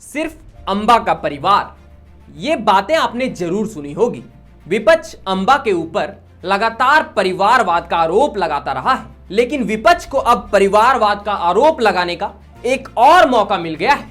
सिर्फ अंबा का परिवार, ये बातें आपने जरूर सुनी होगी। विपक्ष अंबा के ऊपर लगातार परिवारवाद का आरोप लगाता रहा है, लेकिन विपक्ष को अब परिवारवाद का आरोप लगाने का एक और मौका मिल गया है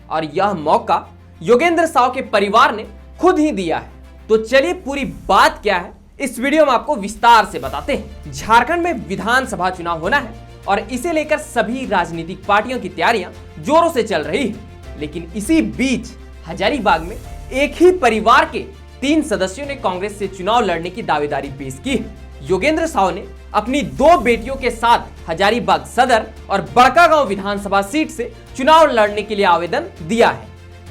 और यह मौका योगेंद्र साव के परिवार ने खुद ही दिया है। तो चलिए पूरी बात क्या है इस वीडियो में आपको विस्तार से बताते हैं। झारखंड में विधानसभा चुनाव होना है और इसे लेकर सभी राजनीतिक पार्टियों की तैयारियां जोरों से चल रही है, लेकिन इसी बीच हजारीबाग में एक ही परिवार के 3 सदस्यों ने कांग्रेस से चुनाव लड़ने की दावेदारी पेश की है। योगेंद्र साव ने अपनी 2 बेटियों के साथ हजारीबाग सदर और बड़कागांव विधानसभा सीट से चुनाव लड़ने के लिए आवेदन दिया है।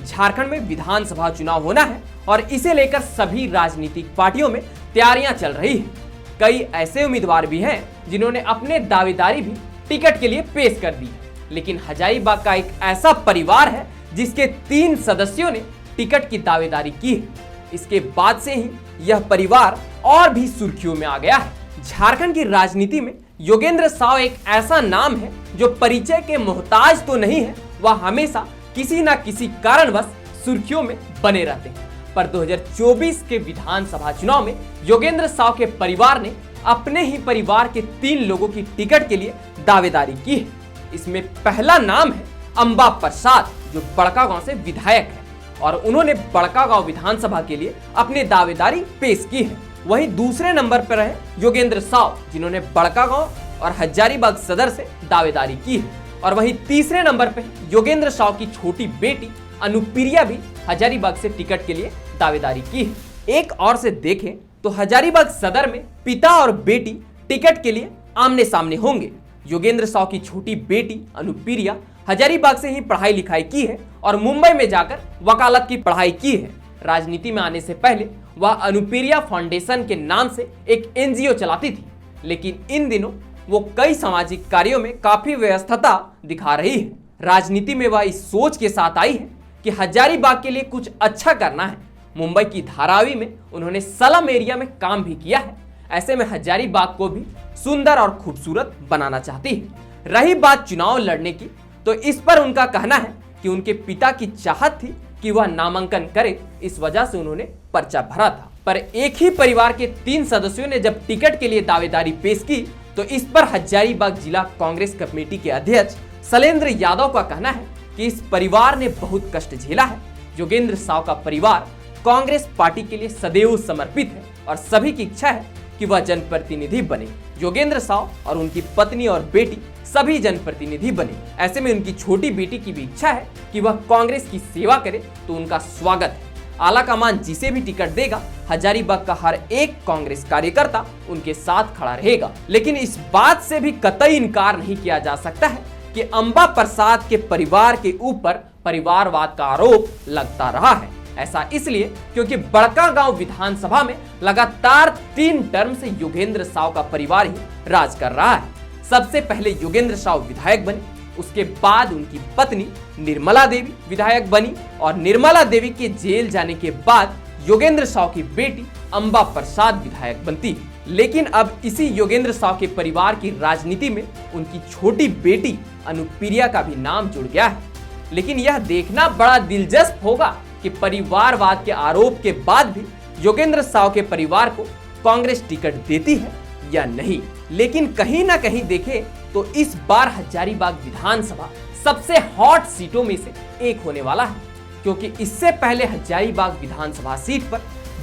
झारखंड में विधानसभा चुनाव होना है और इसे लेकर सभी राजनीतिक पार्टियों में तैयारियां चल रही है। कई ऐसे उम्मीदवार भी हैं जिन्होंने अपने दावेदारी भी टिकट के लिए पेश कर दी है, लेकिन हजारीबाग का एक ऐसा परिवार है जिसके 3 सदस्यों ने टिकट की दावेदारी की है। इसके बाद से ही यह परिवार और भी सुर्खियों में आ गया है। झारखंड की राजनीति में योगेंद्र साव एक ऐसा नाम है जो परिचय के मोहताज तो नहीं है, वह हमेशा किसी न किसी कारणवश सुर्खियों में बने रहते हैं। पर 2024 के विधानसभा चुनाव में योगेंद्र साव के परिवार ने अपने ही परिवार के 3 लोगों की टिकट के लिए दावेदारी की है। इसमें पहला नाम है अंबा प्रसाद, जो बड़कागांव से विधायक है और उन्होंने बड़कागांव विधानसभा के लिए अपनी दावेदारी पेश की है। वहीं दूसरे नंबर पर है योगेंद्र साव, जिन्होंने बड़कागांव और हजारीबाग सदर से दावेदारी की है। और वहीं तीसरे नंबर पर योगेंद्र साव की छोटी बेटी अनुप्रिया भी हजारीबाग से टिकट के लिए दावेदारी की है। एक और से देखें तो हजारीबाग सदर में पिता और बेटी टिकट के लिए आमने सामने होंगे। योगेंद्र साव की छोटी बेटी अनुप्रिया हजारीबाग से ही पढ़ाई लिखाई की है और मुंबई में जाकर वकालत की पढ़ाई की है। राजनीति में आने से पहले वह अनुप्रिया फाउंडेशन के नाम से एक एनजीओ चलाती थी, लेकिन इन दिनों वो कई सामाजिक कार्यों में काफी व्यस्तता दिखा रही है। राजनीति में वह इस सोच के साथ आई है कि हजारीबाग के लिए कुछ अच्छा करना है। मुंबई की धारावी में उन्होंने स्लम एरिया में काम भी किया है। ऐसे में हजारीबाग को भी सुंदर और खूबसूरत बनाना चाहती है। रही बात चुनाव लड़ने की, तो इस पर उनका कहना है कि उनके पिता की चाहत थी कि वह नामांकन करे, इस वजह से उन्होंने पर्चा भरा था। पर एक ही परिवार के 3 सदस्यों ने जब टिकट के लिए दावेदारी पेश की, तो इस पर हजारीबाग जिला कांग्रेस कमेटी के अध्यक्ष शैलेंद्र यादव का कहना है कि इस परिवार ने बहुत कष्ट झेला है। योगेंद्र साव का परिवार कांग्रेस पार्टी के लिए सदैव समर्पित है और सभी की इच्छा है कि वह जनप्रतिनिधि बने। योगेंद्र साव और उनकी पत्नी और बेटी सभी जनप्रतिनिधि बने। ऐसे में उनकी छोटी बेटी की भी इच्छा है कि वह कांग्रेस की सेवा करे, तो उनका स्वागत है। आलाकमान जिसे भी टिकट देगा, हजारीबाग का हर एक कांग्रेस कार्यकर्ता उनके साथ खड़ा रहेगा। लेकिन इस बात से भी कतई इनकार नहीं किया जा सकता है कि अंबा प्रसाद के परिवार के ऊपर परिवारवाद का आरोप लगता रहा है। ऐसा इसलिए क्योंकि बड़कागांव विधानसभा में लगातार 3 टर्म से योगेंद्र साव का परिवार ही राज कर रहा है। सबसे पहले योगेंद्र साव विधायक बने, उसके बाद उनकी पत्नी निर्मला देवी विधायक बनी और निर्मला देवी के जेल जाने के बाद योगेंद्र साव की बेटी अंबा प्रसाद विधायक बनती। लेकिन अब इसी योगेंद्र साव के परिवार की राजनीति में उनकी छोटी बेटी अनुप्रिया का भी नाम जुड़ गया है। लेकिन यह देखना बड़ा दिलचस्प होगा कि परिवारवाद के आरोप के बाद भी योगेंद्र साव के परिवार को कांग्रेस टिकट देती है या नहीं। लेकिन कहीं ना कहीं देखें तो इस बार हजारीबाग विधानसभा सबसे हॉट सीटों में से एक होने वाला है, क्योंकि इससे पहले हजारीबाग विधानसभा सीट पर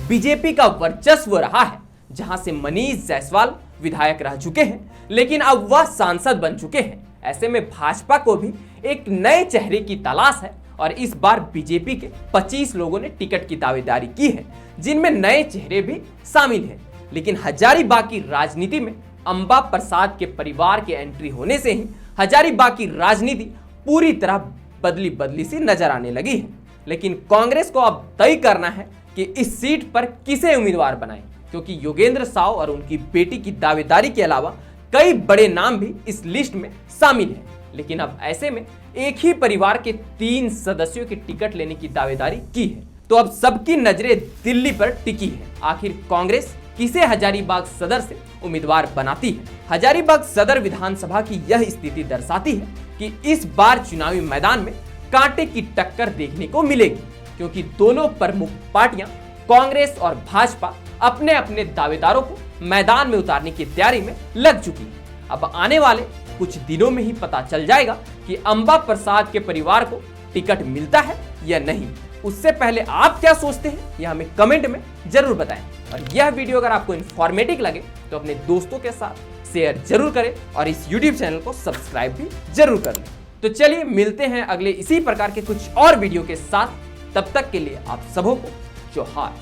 बीजेपी का वर्चस्व रहा है, जहां से मनीष जायसवाल विधायक रह चुके हैं, लेकिन अब वह सांसद बन चुके हैं। ऐसे में भाजपा को भी एक नए चेहरे की तलाश है और इस बार बीजेपी के 25 लोगों ने टिकट की दावेदारी की है, जिनमें नए चेहरे भी शामिल हैं। लेकिन हजारीबाग की राजनीति में अंबा प्रसाद के परिवार के एंट्री होने से ही हजारीबाग की राजनीति पूरी तरह बदली सी नजर आने लगी है। लेकिन कांग्रेस को अब तय करना है कि इस सीट पर किसे उम्मीदवार बनाए, क्योंकि योगेंद्र साव और उनकी बेटी की दावेदारी के अलावा कई बड़े नाम भी इस लिस्ट में शामिल हैं। लेकिन अब ऐसे में एक ही परिवार के 3 सदस्यों की टिकट लेने की दावेदारी की है, तो अब सबकी नजरें दिल्ली पर टिकी है। आखिर कांग्रेस किसे हजारीबाग सदर से उम्मीदवार बनाती है? हजारीबाग सदर विधानसभा की यह स्थिति दर्शाती है कि इस बार चुनावी मैदान में कांटे की टक्कर देखने को मिलेगी, क्योंकि दोनों प्रमुख पार्टियां कांग्रेस और भाजपा अपने अपने दावेदारों को मैदान में उतारने की तैयारी में लग चुकी है। अब आने वाले कुछ दिनों में ही पता चल जाएगा कि अंबा प्रसाद के परिवार को टिकट मिलता है या नहीं। उससे पहले आप क्या सोचते हैं यह हमें कमेंट में जरूर बताएं। और यह वीडियो अगर आपको इन्फॉर्मेटिव लगे तो अपने दोस्तों के साथ शेयर जरूर करें और इस YouTube चैनल को सब्सक्राइब भी जरूर कर लें। तो चलिए मिलते हैं अगले इसी प्रकार के कुछ और वीडियो के साथ। तब तक के लिए आप सबों को जोहार।